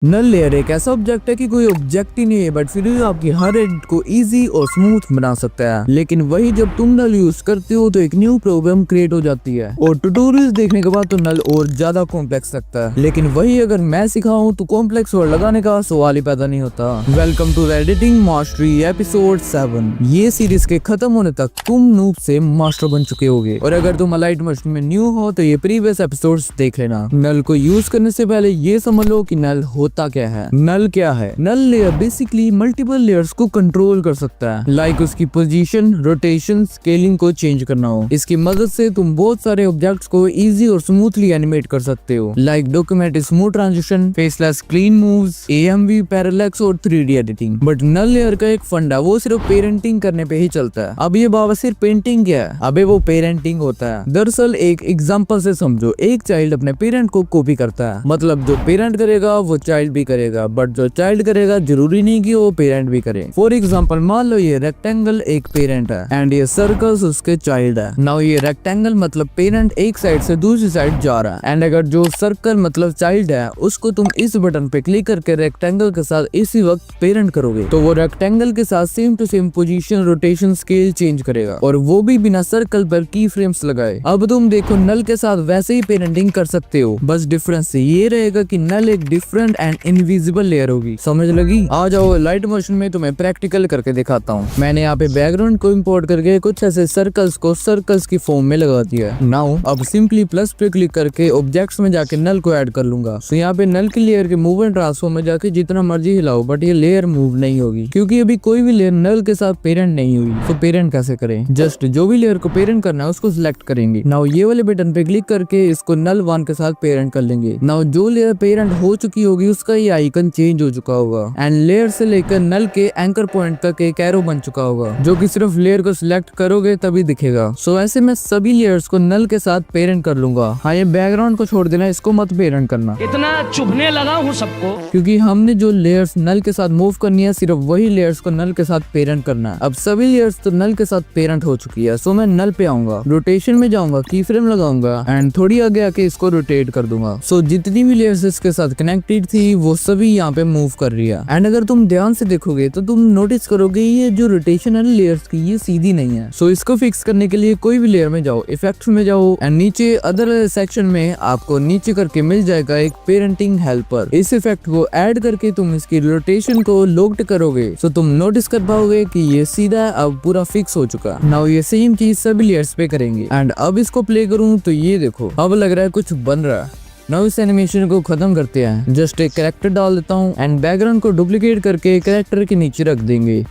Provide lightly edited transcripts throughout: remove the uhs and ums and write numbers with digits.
नल layer एक ऐसा object है कि कोई ऑब्जेक्ट ही नहीं है बट फिर भी आपकी हर एडिट को इजी और स्मूथ बना सकता है। लेकिन वही जब तुम नल यूज करते हो तो एक न्यू प्रॉब्लम क्रिएट हो जाती है और ट्यूटोरियल्स देखने के बाद तो नल और ज्यादा कॉम्प्लेक्स लगता है। लेकिन वही अगर मैं सिखाऊं तो कॉम्प्लेक्स वर्ड लगाने का सवाल ही पैदा नहीं होता। Welcome to editing mastery episode 7। ये सीरीज के खत्म होने तक तुम नूब से मास्टर बन चुके होगे और अगर तुम अलाइट मोशन में न्यू हो तो ये प्रीवियस एपिसोड्स देख लेना। नल को यूज करने से पहले ये समझ लो कि नल होता क्या है। नल क्या है? नल लेयर बेसिकली मल्टीपल लेयर्स को कंट्रोल कर सकता है, लाइक उसकी पोजीशन, रोटेशन, स्केलिंग को चेंज करना हो। इसकी मदद से तुम बहुत सारे ऑब्जेक्ट्स को इजी और स्मूथली एनिमेट कर सकते हो, like document smooth transition, faceless clean moves, AMV, parallax और 3D editing. But null layer का एक फंडा वो सिर्फ पेरेंटिंग करने पे ही चलता है। अब ये बाबा सिर्फ पेंटिंग क्या है? अबे वो पेरेंटिंग होता है। दरअसल एक एग्जांपल से समझो, एक चाइल्ड अपने पेरेंट को कॉपी करता है, मतलब जो पेरेंट करेगा वो चाइल्ड भी करेगा, बट जो चाइल्ड करेगा जरूरी नहीं कि वो पेरेंट भी करे। फॉर एग्जांपल मान लो ये रेक्टेंगल एक पेरेंट है एंड ये सर्कल्स उसके चाइल्ड है। नाउ ये रेक्टेंगल मतलब पेरेंट एक साइड से दूसरी साइड जा रहा है एंड अगर जो सर्कल मतलब चाइल्ड है उसको तुम इस बटन पे क्लिक करके रेक्टेंगल के साथ इसी वक्त पेरेंट करोगे तो वो रेक्टेंगल के साथ same to same position, rotation, scale change करेगा और वो भी बिना सर्कल पर की फ्रेम्स लगाए। अब तुम देखो नल के साथ वैसे ही पेरेंटिंग कर सकते हो, बस डिफरेंस ये रहेगा कि नल एक डिफरेंट एंड इनविजिबल लेयर होगी। समझ लगी? आ जाओ लाइट मोशन में तुम्हें प्रैक्टिकल करके दिखाता हूँ। मैंने यहाँ पे बैकग्राउंड को इंपोर्ट करके कुछ ऐसे सर्कल्स को सर्कल्स की फॉर्म में लगा दिया है। नाउ अब सिंपली प्लस पे क्लिक करके ऑब्जेक्ट्स में जाके नल को ऐड कर लूंगा। तो यहाँ पे नल की लेयर के मूव एंड ट्रांसफॉर्म में जाके जितना मर्जी हिलाओ बट ये लेयर मूव नहीं होगी क्योंकि अभी कोई भी लेयर नल के साथ पेरेंट नहीं हुई। तो पेरेंट कैसे करें? जस्ट जो भी लेयर को पेरेंट करना है उसको सिलेक्ट करेंगे। नाउ ये वाले बटन पे क्लिक करके इसको नल 1 के साथ पेरेंट कर लेंगे। नाउ जो लेयर पेरेंट हो चुकी होगी उसका ये आइकन चेंज हो चुका होगा एंड लेयर से लेकर नल के एंकर पॉइंट तक एक एरो बन चुका होगा जो कि सिर्फ लेयर को सिलेक्ट करोगे तभी दिखेगा। सो ऐसे मैं सभी लेयर्स को नल के साथ पेरेंट कर लूंगा। हाँ, ये बैकग्राउंड को छोड़ देना, इसको मत पेरेंट करना। इतना चुभने लगा हूँ सबको क्योंकि हमने जो लेयर्स नल के साथ मूव करनी है सिर्फ वही लेयर्स को नल के साथ पेरेंट करना है। अब सभी लेयर्स तो नल के साथ पेरेंट हो चुकी है। सो मैं नल पे आऊंगा, रोटेशन में जाऊंगा, की फ्रेम लगाऊंगा एंड थोड़ी आगे आके इसको रोटेट कर दूंगा। सो जितनी भी लेयर्स इसके साथ कनेक्टेड थी वो सभी यहाँ पे मूव कर रही है एंड अगर तुम ध्यान से देखोगे तो तुम नोटिस करोगे ये जो रोटेशन है लेयर्स की ये सीधी नहीं है। सो इसको फिक्स करने के लिए कोई भी लेयर में जाओ, इफेक्ट्स में जाओ एंड नीचे अदर सेक्शन में आपको नीचे करके मिल जाएगा एक पेरेंटिंग हेल्पर। इस इफेक्ट को ऐड करके तुम इसकी रोटेशन को लॉक्ड करोगे तो तुम नोटिस कर पाओगे कि ये सीधा अब पूरा फिक्स हो चुका। नाउ ये सेम चीज सभी लेयर्स पे करेंगे एंड अब इसको प्ले करूं तो ये देखो अब लग रहा है कुछ बन रहा है। नाउ इस एनिमेशन को खत्म करते हैं। जस्ट एक कैरेक्टर डाल देता हूँ एंड बैकग्राउंड को डुप्लीकेट करके कैरेक्टर के नीचे रख देंगे।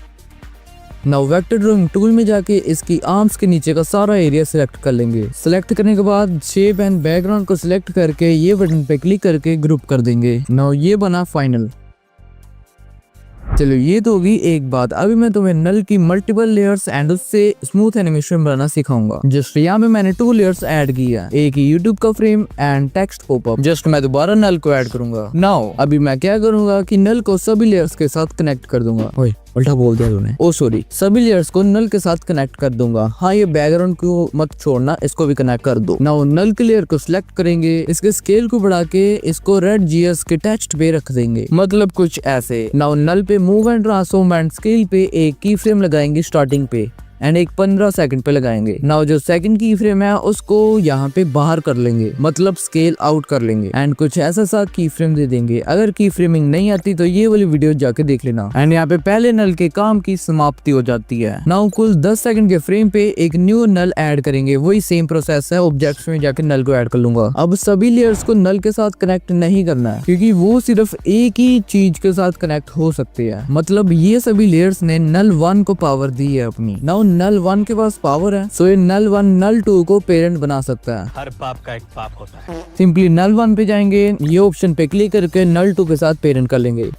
नाउ वेक्टर ड्राइंग टूल में जाके इसकी आर्म्स के नीचे का सारा एरिया सिलेक्ट कर लेंगे। सिलेक्ट करने के बाद शेप एंड बैकग्राउंड को सिलेक्ट करके ये बटन पे क्लिक करके ग्रुप कर देंगे। नाउ ये बना फाइनल। चलो ये तो होगी एक बात। अभी मैं तुम्हें नल की मल्टीपल लेयर्स एंड उससे स्मूथ एनिमेशन बनाना सिखाऊंगा। जस्ट यहाँ पे मैंने 2 लेयर्स ऐड की है, एक यूट्यूब का frame and text popup. Just मैं दोबारा नल को ऐड करूंगा। नाउ अभी मैं क्या करूंगा कि नल को सभी लेयर्स के साथ कनेक्ट कर दूंगा। ओए उल्टा बोल दिया तूने। ओ सॉरी, सभी लेयर्स को नल के साथ कनेक्ट कर दूंगा। हाँ, ये बैकग्राउंड को मत छोड़ना, इसको भी कनेक्ट कर दो। नाउ नल के लेयर को सिलेक्ट करेंगे, इसके स्केल को बढ़ा के इसको रेड GS के टेक्स्ट पे रख देंगे, मतलब कुछ ऐसे। नाउ नल पे move and transform and scale पे एक की फ्रेम लगाएंगे स्टार्टिंग पे एंड एक 15 सेकंड पे लगाएंगे। नाउ जो सेकंड की फ्रेम है उसको यहाँ पे बाहर कर लेंगे, मतलब स्केल आउट कर लेंगे एंड कुछ ऐसा सा की फ्रेम दे देंगे। अगर की फ्रेमिंग नहीं आती तो ये वाली वीडियो जाके देख लेना। एंड यहाँ पे पहले नल के काम की समाप्ति हो जाती है। नाउ कुल 10 सेकंड के फ्रेम पे एक न्यू नल ऐड करेंगे। वही सेम प्रोसेस है, ऑब्जेक्ट्स में जाके नल को ऐड कर लूंगा। अब सभी लेयर्स को नल के साथ कनेक्ट नहीं करना है क्योंकि वो सिर्फ एक ही चीज के साथ कनेक्ट हो सकते हैं, मतलब ये सभी लेयर्स ने नल 1 को पावर दी है अपनी। नाउ नल 1 के पास पावर है, सो ये नल 1 नल 2 को पेरेंट बना सकता है। हर पाप का एक पाप होता है। सिंपली नल 1 पे जाएंगे, ये ऑप्शन पे क्लिक करके नल 2 के साथ पेरेंट कर लेंगे।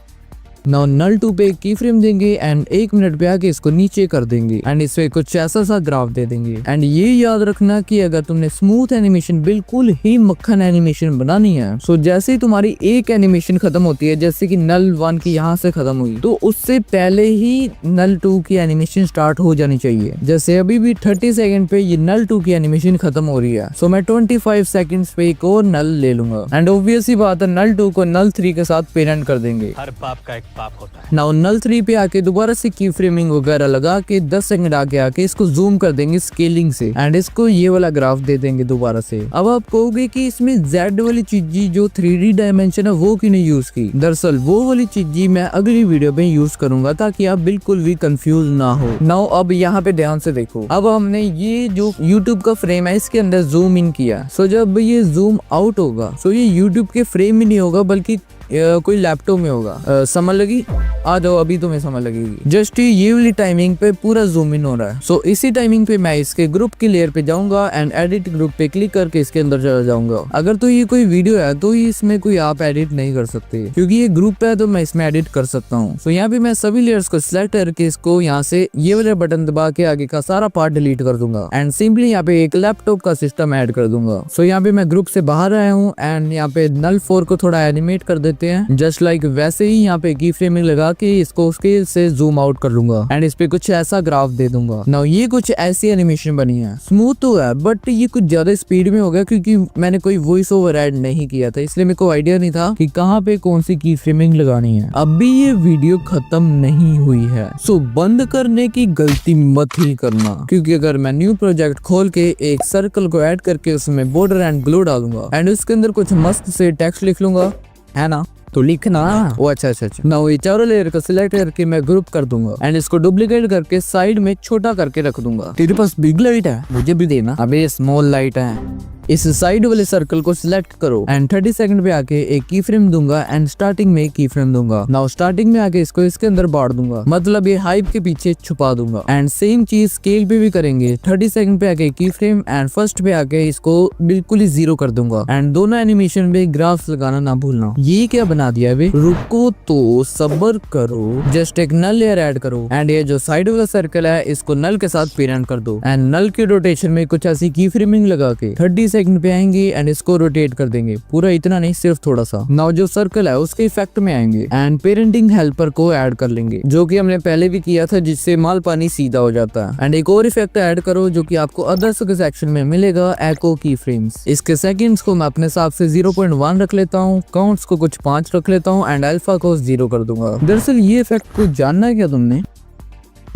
नाउ नल 2 पे की फ्रेम देंगे एंड 1 मिनट पे आके इसको नीचे कर देंगे एंड इस पे कुछ ऐसा सा ग्राफ दे देंगे। एंड ये याद रखना कि अगर तुमने स्मूथ एनिमेशन बिल्कुल ही मक्खन एनिमेशन बनानी है, सो जैसे ही तुम्हारी एक एनिमेशन खत्म होती है, जैसे कि नल 1 की यहाँ से खत्म हुई, तो उससे पहले ही नल 2 की एनिमेशन स्टार्ट हो जानी चाहिए। जैसे अभी भी 30 सेकंड पे ये नल 2 की एनिमेशन खत्म हो रही है, सो मैं 25 सेकंड्स पे एक और नल ले लूंगा एंड ऑब्वियस ही बात है नल 2 को नल 3 के साथ पेरेंट कर देंगे। हर पाप का एक पाप होता है। नाउ नल 3 पे आके दोबारा से की फ्रेमिंग वगैरह लगा के 10 सेकंड आके इसको जूम कर देंगे स्केलिंग से एंड इसको ये वाला ग्राफ दे देंगे दोबारा से। अब आप कहोगे कि इसमें Z वाली चीज जो 3D डायमेंशन है वो क्यों नहीं यूज की? दरअसल वो वाली चीज मैं अगली वीडियो में यूज करूंगा ताकि आप बिल्कुल भी कंफ्यूज ना हो। नाउ अब यहाँ पे ध्यान से देखो, अब हमने ये जो YouTube का फ्रेम है इसके अंदर जूम इन किया, सो जब ये जूम आउट होगा सो ये YouTube के फ्रेम में नहीं होगा बल्कि कोई लैपटॉप में होगा। समझ लगी? आ जाओ, अभी तुम्हें समझ लगेगी। जस्ट ये वाली टाइमिंग पे पूरा जूम इन हो रहा है। सो इसी टाइमिंग पे मैं इसके ग्रुप की लेयर पे जाऊंगा एंड एडिट ग्रुप पे क्लिक करके इसके अंदर चला जाऊंगा। अगर तो ये कोई वीडियो है तो इसमें कोई आप एडिट नहीं कर सकते, क्योंकि ये ग्रुप है तो मैं इसमें एडिट कर सकता हूँ। सो यहाँ पे मैं सभी लेयर्स को सिलेक्ट करके इसको यहाँ से ये वाला बटन दबा के आगे का सारा पार्ट डिलीट कर दूंगा एंड सिंपली यहाँ पे एक लैपटॉप का सिस्टम ऐड कर दूंगा। सो यहाँ पे मैं ग्रुप से बाहर आया हूँ एंड यहाँ पे नल 4 को थोड़ा एनिमेट कर देते हैं, जस्ट लाइक वैसे ही यहाँ पे की फ्रेमिंग लगा के इसको स्केल से जूम आउट कर लूंगा एंड इस पे कुछ ऐसा ग्राफ दे दूंगा। नाउ ये कुछ ऐसी एनिमेशन बनी है, स्मूथ तो है बट ये कुछ ज्यादा स्पीड में हो गया क्योंकि मैंने कोई वॉइस ओवर ऐड नहीं किया था, इसलिए मेरे को आइडिया नहीं था कि कहाँ पे कौन सी की फ्रेमिंग लगानी है। अभी ये वीडियो खत्म नहीं हुई है, सो बंद करने की गलती मत ही करना, क्योंकि अगर मैं न्यू प्रोजेक्ट खोल के एक सर्कल को ऐड करके उसमें बॉर्डर एंड ग्लो डालूंगा एंड उसके अंदर कुछ मस्त से टेक्स्ट लिख लूंगा, है ना, तो लिखना। ओ अच्छा। नाउ ये चारों लेयर को सिलेक्ट करके मैं ग्रुप कर दूंगा एंड इसको डुप्लीकेट करके साइड में छोटा करके रख दूंगा। तेरे पास बिग लाइट है, मुझे भी देना। अबे स्मॉल लाइट है। इस साइड वाले सर्कल को सिलेक्ट करो एंड 30 सेकंड पे आके एक की फ्रेम दूंगा एंड स्टार्टिंग में एक की फ्रेम दूंगा। नाउ स्टार्टिंग में आके इसको इसके अंदर बांट दूंगा, मतलब ये हाइप के पीछे छुपा दूंगा एंड सेम चीज स्केल पे भी करेंगे। 30 सेकंड पे आके की फ्रेम एंड फर्स्ट पे आके इसको बिल्कुल ही 0 कर दूंगा एंड दोनों एनिमेशन में ग्राफ्स लगाना ना भूलना। ये क्या बना दिया बे? रुको तो सब्र करो, जस्ट एक नल लेयर ऐड करो एंड ये जो साइड वाला सर्कल है इसको नल के साथ पेरेंट कर दो एंड नल के रोटेशन में कुछ ऐसी की फ्रेमिंग लगा के 30 सेकंड पे आएंगे एंड इसको रोटेट कर देंगे, पूरा इतना नहीं सिर्फ थोड़ा सा। नाउ जो सर्कल है उसके इफेक्ट में आएंगे एंड पेरेंटिंग हेल्पर को ऐड कर लेंगे, जो कि हमने पहले भी किया था, जिससे माल पानी सीधा हो जाता है। एंड एक और इफेक्ट ऐड करो जो कि आपको अदर्स के सेक्शन में मिलेगा, एको की फ्रेम्स। इसके सेकंड्स को मैं अपने हिसाब से 0.1 रख लेता हूँ, काउंट्स को कुछ 5 रख लेता हूँ एंड अल्फा को 0 कर दूंगा। दरअसल ये इफेक्ट को जानना है क्या तुमने?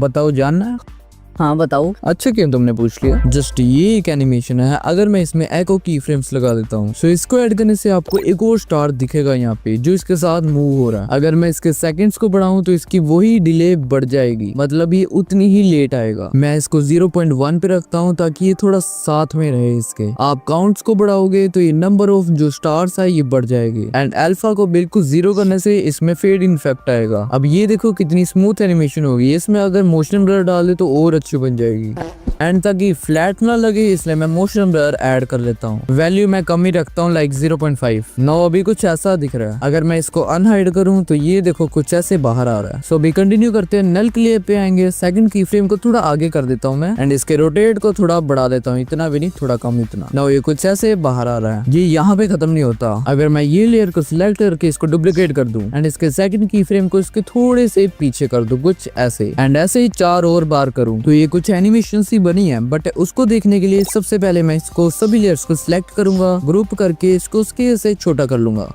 बताओ, जानना है? हाँ बताओ। अच्छा क्यों तुमने पूछ लिया? जस्ट ये एक एनिमेशन है, अगर मैं इसमें एको की फ्रेम्स लगा देता हूँ सो इसको ऐड करने से आपको एक और स्टार दिखेगा यहाँ पे जो इसके साथ मूव हो रहा है। अगर मैं इसके सेकंड्स को बढ़ाऊं तो इसकी वही डिले बढ़ जाएगी, मतलब ये उतनी ही लेट आएगा। मैं इसको 0.1 पे रखता हूँ ताकि ये थोड़ा साथ में रहे इसके। आप काउंट्स को बढ़ाओगे तो ये नंबर ऑफ जो स्टार्स है ये बढ़ जाएगी एंड अल्फा को बिल्कुल 0 करने से इसमें फेड इन इफेक्ट आएगा। अब ये देखो कितनी स्मूथ एनिमेशन होगी। इसमें अगर मोशन ब्लर डाल दे तो और अच्छी बन जाएगी एंड ताकि फ्लैट ना लगे इसलिए मैं मोशन ब्लर ऐड कर लेता हूँ। वैल्यू मैं कम ही रखता हूँ, लाइक 0.5। नाउ अभी कुछ ऐसा दिख रहा है। अगर मैं इसको अनहाइड करूँ तो ये देखो कुछ ऐसे बाहर आ रहा है। सो अभी कंटिन्यू करते हैं, नल क्लियर पे आएंगे। सेकंड की फ्रेम को थोड़ा आगे कर देता हूँ मैं एंड इसके रोटेट को थोड़ा बढ़ा देता हूँ, इतना भी नहीं, थोड़ा कम, इतना। नाउ ये कुछ ऐसे बाहर आ रहा है, ये यहाँ पे खत्म नहीं होता। अगर मैं ये लेयर को सिलेक्ट करके इसको डुप्लीकेट कर दूं एंड इसके सेकंड की फ्रेम को इसके थोड़े से पीछे कर दूं, कुछ ऐसे एंड ऐसे ही 4 और बार करूं तो ये कुछ एनिमेशन सी बनी है। बट उसको देखने के लिए सबसे पहले मैं इसको सभी लेयर्स को सिलेक्ट करूंगा, ग्रुप करके इसको स्केल से छोटा कर लूंगा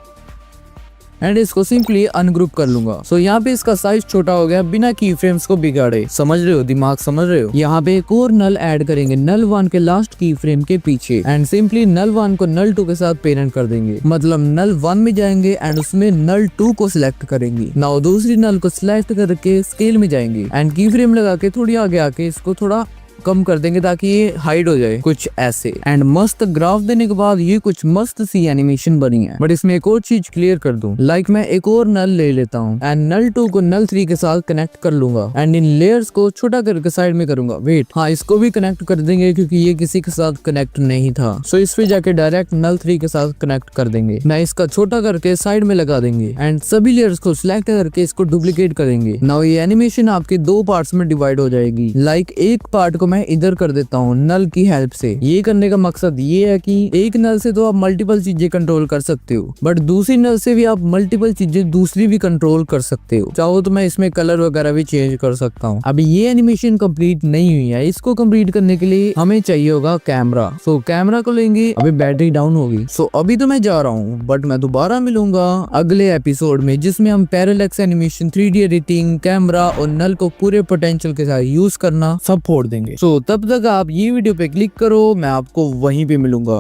एंड इसको सिंपली अनग्रुप कर लूंगा। सो यहाँ पे इसका साइज छोटा हो गया बिना की फ्रेम्स को बिगाड़े। समझ रहे हो? दिमाग समझ रहे हो? यहाँ पे एक और नल ऐड करेंगे, नल 1 के लास्ट की फ्रेम के पीछे एंड सिंपली नल 1 को नल 2 के साथ पेरेंट कर देंगे, मतलब नल 1 में जाएंगे एंड उसमें नल 2 को सिलेक्ट करेंगे। नाउ दूसरी नल को सिलेक्ट करके स्केल में जाएंगे एंड की फ्रेम लगा के थोड़ी आगे आके इसको थोड़ा कम कर देंगे ताकि ये हाइड हो जाए कुछ ऐसे। एंड मस्त ग्राफ देने के बाद ये कुछ मस्त सी एनिमेशन बनी है। बट इसमें एक और चीज क्लियर कर दूं, लाइक मैं एक और नल ले लेता हूँ एंड नल 2 को नल 3 के साथ कनेक्ट कर लूंगा एंड इन लेयर्स को छोटा करके साइड में करूंगा। वेट, हाँ इसको भी कनेक्ट कर देंगे क्योंकि ये किसी के साथ कनेक्ट नहीं था। सो इस पे जाके डायरेक्ट नल 3 के साथ कनेक्ट कर देंगे। मैं इसका छोटा करके साइड में लगा देंगे एंड सभी लेयर्स को सिलेक्ट करके इसको डुप्लीकेट करेंगे। नाउ ये एनिमेशन आपके 2 पार्ट्स में डिवाइड हो जाएगी। लाइक एक पार्ट को मैं इधर कर देता हूँ नल की हेल्प से। ये करने का मकसद ये है कि एक नल से तो आप मल्टीपल चीजें कंट्रोल कर सकते हो, बट दूसरी नल से भी आप मल्टीपल चीजें दूसरी भी कंट्रोल कर सकते हो। चाहो तो मैं इसमें कलर वगैरह भी चेंज कर सकता हूँ। अभी ये एनिमेशन कंप्लीट नहीं हुई है, इसको कंप्लीट करने के लिए हमें चाहिए होगा कैमरा। सो कैमरा को लेंगे, अभी बैटरी डाउन होगी। सो अभी तो मैं जा रहा हूँ, बट मैं दोबारा मिलूंगा अगले एपिसोड में जिसमें हम parallax animation, 3D editing, camera और नल को पूरे पोटेंशियल के साथ यूज करना सब फोड़ देंगे। सो तब तक आप ये वीडियो पे क्लिक करो, मैं आपको वहीं पे मिलूंगा।